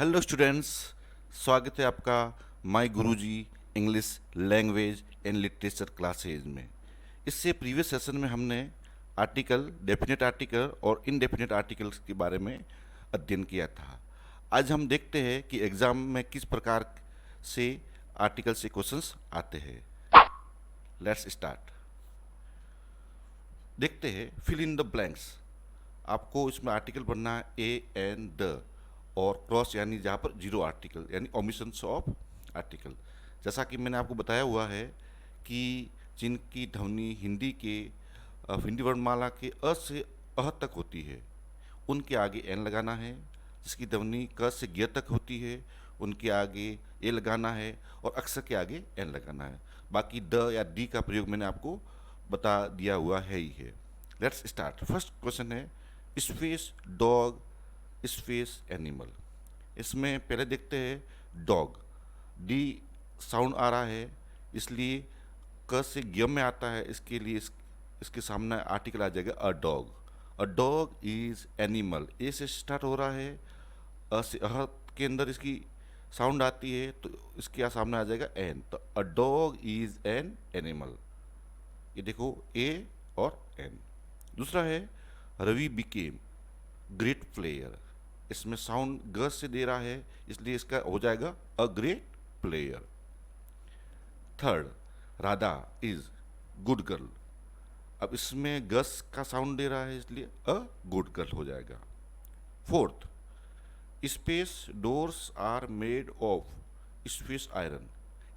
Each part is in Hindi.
हेलो स्टूडेंट्स, स्वागत है आपका my Guruji English language and literature classes में। इससे प्रीवियस सेशन में हमने आर्टिकल, डेफिनेट आर्टिकल और इनडेफिनेट आर्टिकल्स के बारे में अध्ययन किया था। आज हम देखते हैं कि एग्ज़ाम में किस प्रकार से आर्टिकल से क्वेश्चंस आते हैं। Let's start. देखते हैं फिल इन द ब्लैंक्स। आपको इसमें आर्टिकल पढ़ना है ए एंड द, और क्रॉस यानी जहाँ पर जीरो आर्टिकल यानी ओमिशंस ऑफ आर्टिकल। जैसा कि मैंने आपको बताया हुआ है कि जिनकी ध्वनि हिंदी के हिंदी वर्णमाला के अ से अह तक होती है उनके आगे एन लगाना है। जिसकी ध्वनि क से ग तक होती है उनके आगे ए लगाना है और अक्षर के आगे एन लगाना है। बाकी द या डी का प्रयोग मैंने आपको बता दिया हुआ है ही है। Let's start. फर्स्ट क्वेश्चन है स्पेस डॉग स्पेस एनिमल। इसमें पहले देखते हैं डॉग। डी साउंड आ रहा है इसलिए क से ग में आता है, इसके लिए इसके सामने आर्टिकल आ जाएगा a dog. A dog is animal. A से स्टार्ट हो रहा है, अ से अह के अंदर इसकी साउंड आती है तो इसके सामने आ जाएगा एन। तो अ डॉग इज एन एनिमल। ये देखो ए और एन। दूसरा है रवि बिकेम ग्रेट प्लेयर। इसमें साउंड ग से दे रहा है इसलिए इसका हो जाएगा a great player. Third, Radha is good girl. अब इसमें गस का साउंड दे रहा है इसलिए अ गुड गर्ल हो जाएगा। Fourth, space doors are made of space iron.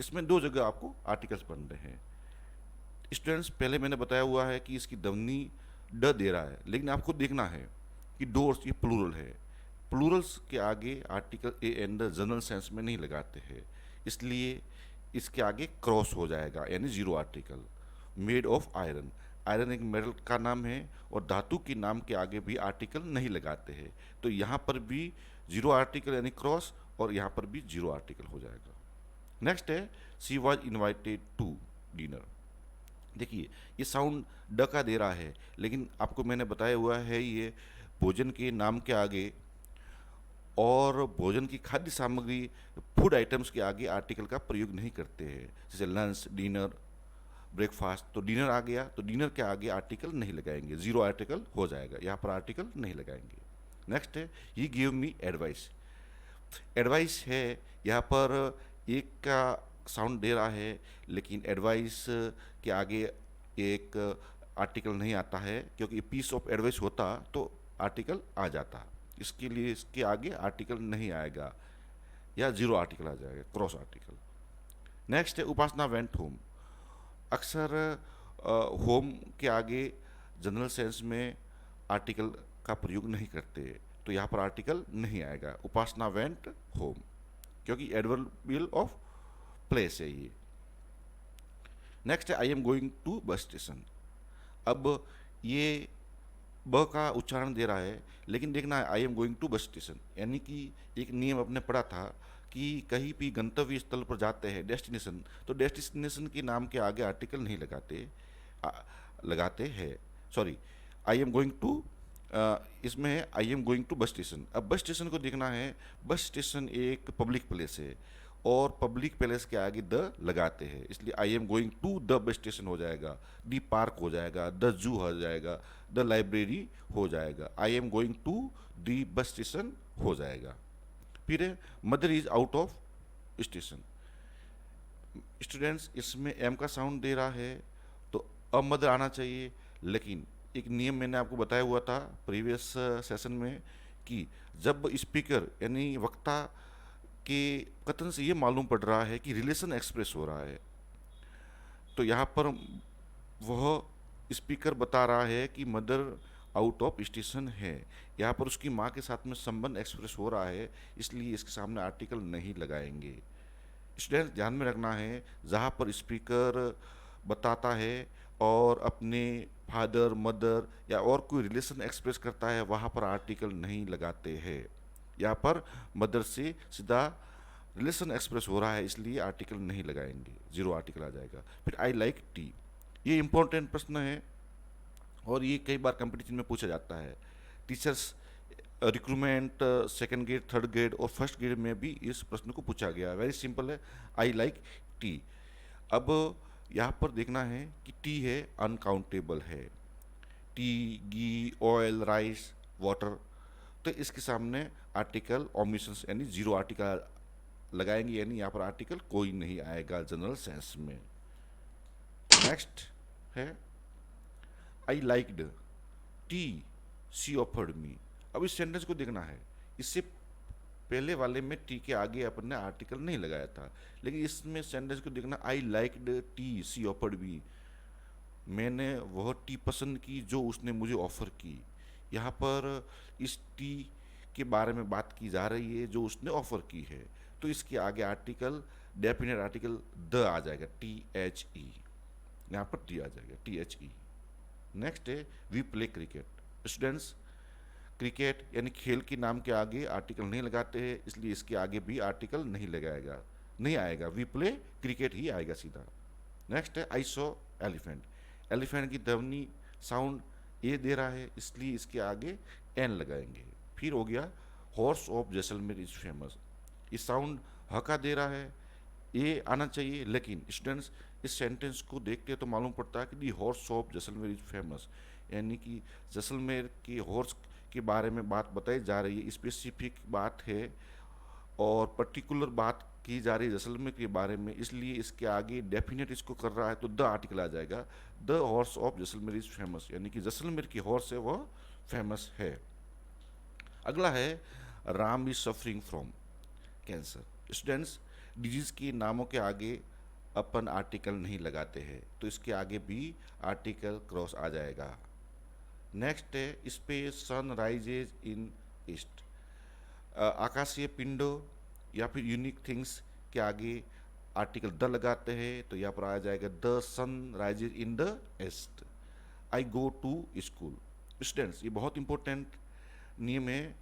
इसमें दो जगह आपको आर्टिकल्स बन रहे हैं। स्टूडेंट्स, पहले मैंने बताया हुआ है कि इसकी ध्वनि ड दे रहा है, लेकिन आपको देखना है कि डोर्स ये प्लूरल है। प्लूरल्स के आगे article A and the general sense में नहीं लगाते हैं, इसलिए इसके आगे क्रॉस हो जाएगा यानी zero article. Made of iron, iron एक मेटल का नाम है और धातु के नाम के आगे भी आर्टिकल नहीं लगाते हैं, तो यहाँ पर भी जीरो आर्टिकल यानी क्रॉस और यहाँ पर भी जीरो आर्टिकल हो जाएगा। नेक्स्ट है she was invited to dinner. देखिए ये साउंड ड का दे रहा है, लेकिन आपको मैंने बताया हुआ है ये भोजन के नाम के आगे और भोजन की खाद्य सामग्री फूड आइटम्स के आगे आर्टिकल का प्रयोग नहीं करते हैं। जैसे लंच, डिनर, ब्रेकफास्ट, तो डिनर आ गया तो डिनर के आगे आर्टिकल नहीं लगाएंगे, जीरो आर्टिकल हो जाएगा, यहाँ पर आर्टिकल नहीं लगाएंगे। नेक्स्ट है ही गिव मी एडवाइस। एडवाइस है, यहाँ पर एक का साउंड दे रहा है लेकिन एडवाइस के आगे एक आर्टिकल नहीं आता है, क्योंकि पीस ऑफ एडवाइस होता तो आर्टिकल आ जाता। इसके लिए इसके आगे आर्टिकल नहीं आएगा या जीरो आर्टिकल आ जाएगा, क्रॉस आर्टिकल। नेक्स्ट है उपासना वेंट होम। अक्सर होम के आगे जनरल सेंस में आर्टिकल का प्रयोग नहीं करते, तो यहाँ पर आर्टिकल नहीं आएगा उपासना वेंट होम, क्योंकि एडवर्बियल ऑफ प्लेस है ये। नेक्स्ट है I am going to bus station. अब ये ब का उच्चारण दे रहा है, लेकिन देखना है I am going to bus station, यानी कि एक नियम अपने पढ़ा था कि कहीं भी गंतव्य स्थल पर जाते हैं डेस्टिनेशन, तो डेस्टिनेशन के नाम के आगे आर्टिकल नहीं लगाते, लगाते हैं। Sorry, I am going to, इसमें है I am going to bus station. अब बस स्टेशन को देखना है, बस स्टेशन एक पब्लिक प्लेस है और पब्लिक प्लेस के आगे द लगाते हैं, इसलिए I am going to the bus station हो जाएगा, दी पार्क हो जाएगा, द जू हो जाएगा, द लाइब्रेरी हो जाएगा, I am going to the bus station हो जाएगा। फिर है mother is out of station. Students, इसमें एम का साउंड दे रहा है तो अब मदर आना चाहिए, लेकिन एक नियम मैंने आपको बताया हुआ था प्रीवियस सेशन में कि जब स्पीकर यानी वक्ता के कथन से ये मालूम पड़ रहा है कि रिलेशन एक्सप्रेस हो रहा है, तो यहाँ पर वह स्पीकर बता रहा है कि मदर आउट ऑफ स्टेशन है, यहाँ पर उसकी माँ के साथ में संबंध एक्सप्रेस हो रहा है, इसलिए इसके सामने आर्टिकल नहीं लगाएंगे। स्टूडेंट ध्यान में रखना है, जहाँ पर स्पीकर बताता है और अपने फादर, मदर या और कोई रिलेशन एक्सप्रेस करता है वहाँ पर आर्टिकल नहीं लगाते हैं। यहाँ पर मदर से सीधा रिलेशन एक्सप्रेस हो रहा है इसलिए आर्टिकल नहीं लगाएंगे, जीरो आर्टिकल आ जाएगा। फिर आई लाइक टी, ये इंपॉर्टेंट प्रश्न है और ये कई बार कंपटीशन में पूछा जाता है। Teachers recruitment second grade, third grade और फर्स्ट ग्रेड में भी इस प्रश्न को पूछा गया। वेरी सिंपल है, आई लाइक टी। अब यहाँ पर देखना है कि टी है अनकाउंटेबल है, टी, घी, ऑयल, राइस, वाटर। तो इसके सामने आर्टिकल ओमिशंस यानी जीरो आर्टिकल लगाएंगे, यानी यहाँ पर आर्टिकल कोई नहीं आएगा जनरल सेंस में। नेक्स्ट है I liked T C offered me. अब इस सेंटेंस को देखना है, इससे पहले वाले में टी के आगे अपन ने आर्टिकल नहीं लगाया था, लेकिन इसमें सेंटेंस को देखना, I liked T C offered me, मैंने वह टी पसंद की जो उसने मुझे ऑफर की। यहाँ पर इस टी के बारे में बात की जा रही है जो उसने ऑफर की है, तो इसके आगे आर्टिकल, डेफिनेट आर्टिकल द आ जाएगा, टी एच ई, यहाँ पर टी आ जाएगा, टी एच ई। नेक्स्ट है we play cricket. Students, cricket यानी खेल के नाम के आगे आर्टिकल नहीं लगाते हैं, इसलिए इसके आगे भी आर्टिकल नहीं आएगा, वी प्ले क्रिकेट ही आएगा सीधा। नेक्स्ट है आई सॉ एलिफेंट। एलिफेंट की ध्वनि साउंड ए दे रहा है, इसलिए इसके आगे एन लगाएंगे। फिर हो गया horse of Jaisalmer is famous. इस साउंड ह का दे रहा है, ए आना चाहिए, लेकिन स्टूडेंट्स इस सेंटेंस को देखते हैं तो मालूम पड़ता है कि the horse of Jaisalmer is famous, यानी कि जैसलमेर की हॉर्स के बारे में बात बताई जा रही है, स्पेसिफिक बात है और पर्टिकुलर बात की जा रही है जैसलमेर के बारे में, इसलिए इसके आगे डेफिनेट इसको कर रहा है तो द आर्टिकल आ जाएगा, the horse of Jaisalmer is famous, यानी कि जैसलमेर की हॉर्स है वह फेमस है। अगला है Ram is suffering from cancer. Students, disease के नामों के आगे अपन आर्टिकल नहीं लगाते हैं, तो इसके आगे भी आर्टिकल क्रॉस आ जाएगा। नेक्स्ट है इस पे सन राइजेज इन ईस्ट। आकाशीय पिंडों या फिर यूनिक थिंग्स के आगे आर्टिकल द लगाते हैं, तो यहाँ पर आ जाएगा the sun rises in the east. I go to school. Students, ये बहुत इंपॉर्टेंट नियम है,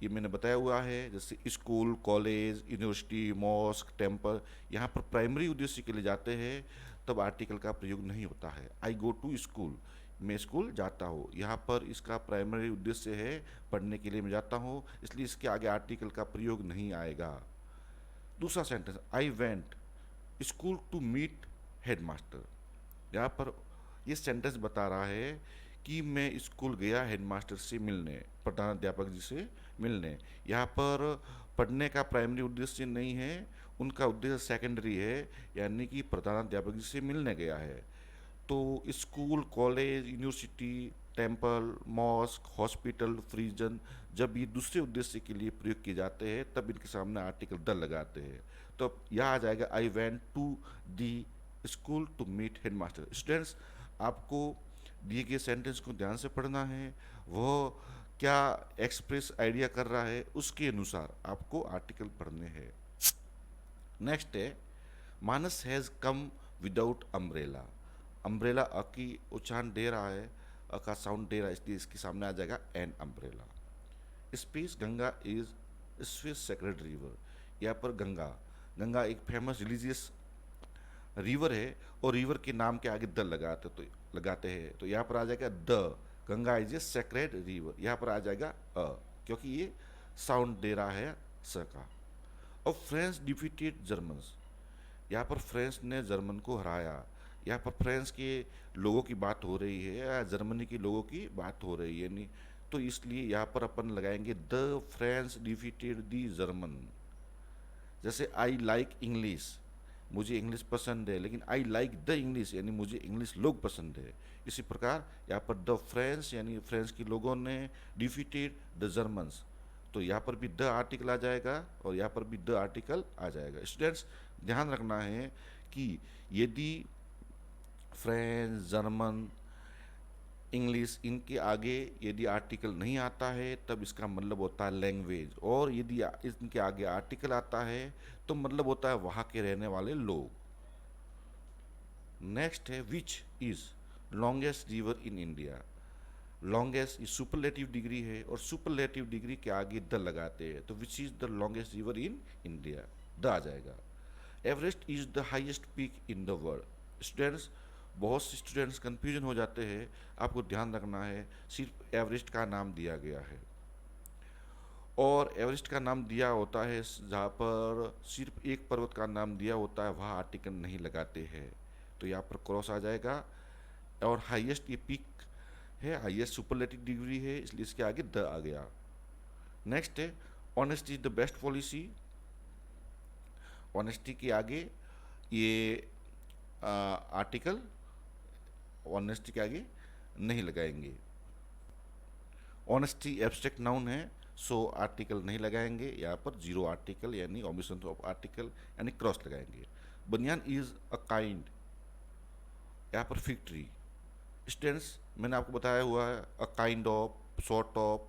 ये मैंने बताया हुआ है, जैसे school, college, university, mosque, temple, यहाँ पर प्राइमरी उद्देश्य के लिए जाते हैं तब आर्टिकल का प्रयोग नहीं होता है। आई गो टू स्कूल, मैं स्कूल जाता हूँ, यहाँ पर इसका प्राइमरी उद्देश्य है पढ़ने के लिए मैं जाता हूँ, इसलिए इसके आगे आर्टिकल का प्रयोग नहीं आएगा। दूसरा sentence, I went school to meet headmaster. यहाँ पर ये सेंटेंस बता रहा है कि मैं स्कूल गया हेडमास्टर से मिलने, प्रधानाध्यापक जी से मिलने। यहाँ पर पढ़ने का प्राइमरी उद्देश्य नहीं है, उनका उद्देश्य सेकेंडरी है, यानी कि प्रधानाध्यापक जी से मिलने गया है। तो school, college, university, temple, mosque, hospital, prison, जब ये दूसरे उद्देश्य के लिए प्रयोग किए जाते हैं तब इनके सामने आर्टिकल द लगाते हैं। तो यहाँ आ जाएगा I went to the school to meet headmaster. Students, आपको दिए गए सेंटेंस को ध्यान से पढ़ना है, वह क्या एक्सप्रेस आइडिया कर रहा है उसके अनुसार आपको आर्टिकल पढ़ने हैं। नेक्स्ट है Manas has come without umbrella. Umbrella अ की उच्चारण दे रहा है, अ का साउंड दे रहा है, इसलिए इसके सामने आ जाएगा an umbrella. Speech Ganga is Swiss sacred river. यहाँ पर गंगा एक फेमस रिलीजियस रिवर है और रिवर के नाम के आगे द लगाते हैं, तो यहाँ पर आ जाएगा the Ganga is a sacred river, यहाँ पर आ जाएगा अ, क्योंकि ये साउंड दे रहा है स का। और फ्रांस डिफीटेड जर्मन्स। यहाँ पर फ्रांस ने जर्मन को हराया। यहाँ पर फ्रांस के लोगों की बात हो रही है या जर्मनी के लोगों की बात हो रही है, नहीं, तो इसलिए यहाँ पर अपन लगाएंगे the France defeated the German. जैसे आई लाइक इंग्लिश, मुझे इंग्लिश पसंद है, लेकिन आई लाइक द इंग्लिश यानी मुझे इंग्लिश लोग पसंद है। इसी प्रकार यहाँ पर द फ्रेंच यानी फ्रेंच के लोगों ने डिफीटेड द जर्मन्स, तो यहाँ पर भी द आर्टिकल आ जाएगा और यहाँ पर भी द आर्टिकल आ जाएगा। स्टूडेंट्स, ध्यान रखना है कि यदि फ्रेंच, जर्मन, इंग्लिश इनके आगे यदि आर्टिकल नहीं आता है तब इसका मतलब होता है लैंग्वेज, और यदि इनके आगे आर्टिकल आता है तो मतलब होता है वहाँ के रहने वाले लोग। नेक्स्ट है which is longest river in India. Longest superlative degree है और सुपरलेटिव डिग्री के आगे द लगाते हैं, तो which is the longest river in India, the आ जाएगा। Everest is the highest peak in the world. Students, बहुत से स्टूडेंट्स कंफ्यूजन हो जाते हैं, आपको ध्यान रखना है सिर्फ एवरेस्ट का नाम दिया गया है। और एवरेस्ट का नाम दिया होता है जहाँ पर सिर्फ एक पर्वत का नाम दिया होता है, वहाँ आर्टिकल नहीं लगाते हैं, तो यहाँ पर क्रॉस आ जाएगा। और हाईएस्ट ये पीक है, हाईएस्ट सुपरलेटिव डिग्री है, इसलिए इसके आगे द आ गया। नेक्स्ट है honesty is the best policy. Honesty के आगे ये आर्टिकल ऑनेस्टी के आगे नहीं लगाएंगे। ऑनेस्टी एब्स्ट्रैक्ट नाउन है, सो आर्टिकल नहीं लगाएंगे, यहाँ पर जीरो आर्टिकल यानी ओमिशन ऑफ आर्टिकल यानी क्रॉस लगाएंगे। बनियान इज अ काइंड, यहाँ पर फिग ट्री। स्टूडेंट्स मैंने आपको बताया हुआ है a kind of, sort of,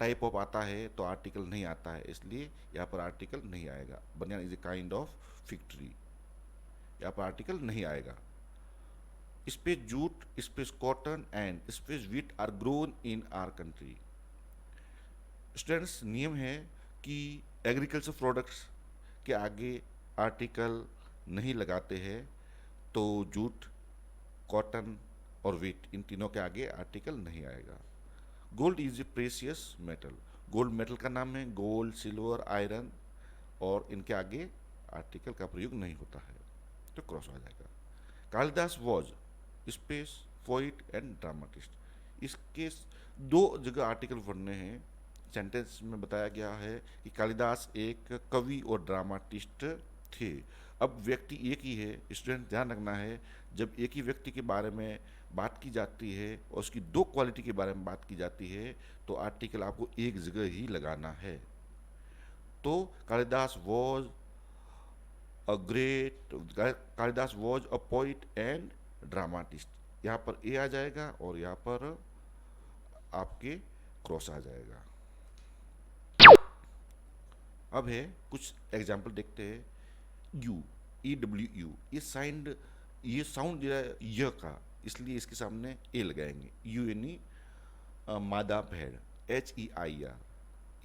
type of आता है तो आर्टिकल नहीं आता है, इसलिए यहाँ पर आर्टिकल नहीं आएगा। Banyan is a kind of fig tree, यहाँ पर आर्टिकल नहीं आएगा। Space jute, space cotton and space wheat are grown in our country. Students नियम है कि एग्रीकल्चर प्रोडक्ट्स के आगे आर्टिकल नहीं लगाते हैं, तो जूट, कॉटन और वीट इन तीनों के आगे आर्टिकल नहीं आएगा। Gold is a precious metal, gold metal का नाम है, गोल्ड, सिल्वर, आयरन, और इनके आगे आर्टिकल का प्रयोग नहीं होता है, तो क्रॉस आ जाएगा। Kalidas was space poet and dramatist. इसके दो जगह आर्टिकल पढ़ने हैं। सेंटेंस में बताया गया है कि कालिदास एक कवि और ड्रामाटिस्ट थे। अब व्यक्ति एक ही है, स्टूडेंट ध्यान रखना है, जब एक ही व्यक्ति के बारे में बात की जाती है और उसकी दो क्वालिटी के बारे में बात की जाती है, तो आर्टिकल आपको एक जगह ही लगाना है। तो Kalidas was a great, Kalidas was a poet and dramatist, यहाँ पर ए आ जाएगा और यहाँ पर आपके क्रॉस आ जाएगा। अब है कुछ एग्जाम्पल देखते हैं। यू, ई डब्ल्यू यू, ये साइंड, ये साउंड जो है य का, इसलिए इसके सामने ए लगाएंगे। यू यानी मादा भेड़, एच ई आई आर,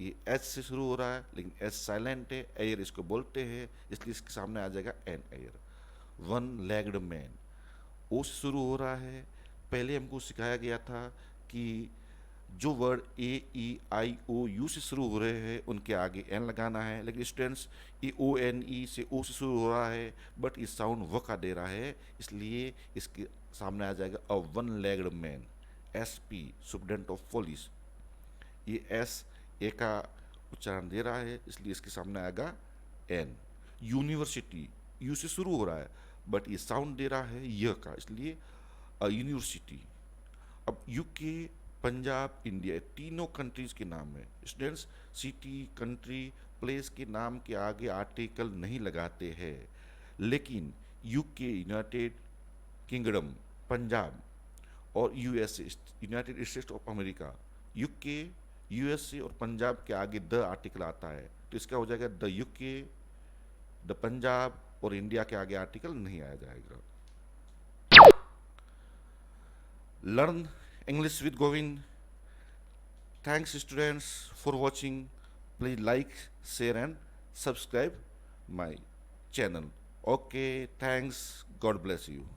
ये एच से शुरू हो रहा है लेकिन एच साइलेंट है, एयर इसको बोलते हैं, इसलिए इसके सामने आ जाएगा an air. One legged man, O से शुरू हो रहा है। पहले हमको सिखाया गया था कि जो word a E I O you से शुरू हो रहे हैं उनके आगे एन लगाना है, लेकिन स्टूडेंट्स ए ओ एन ई से ओ से शुरू हो रहा है बट ये साउंड व का दे रहा है, इसलिए इसके सामने आ जाएगा a one legged man. S P superintendent of police, ये एस ए का उच्चारण दे रहा है, इसलिए इसके सामने आएगा एन। यूनिवर्सिटी, यू से शुरू हो रहा है बट ये साउंड दे रहा है य का, इसलिए यूनिवर्सिटी। अब यूके, पंजाब, इंडिया, तीनों कंट्रीज के नाम है। स्टूडेंट्स सिटी, कंट्री, प्लेस के नाम के आगे आर्टिकल नहीं लगाते हैं, लेकिन यूके यूनाइटेड किंगडम, पंजाब, और USA United states of America, UK, USA और पंजाब के आगे द आर्टिकल आता है, तो इसका हो जाएगा द यूके, द पंजाब, और इंडिया के आगे आर्टिकल नहीं आया जाएगा। Learn English with Govind. Thanks students for watching. Please like, share and subscribe my channel. Okay, thanks. God bless you.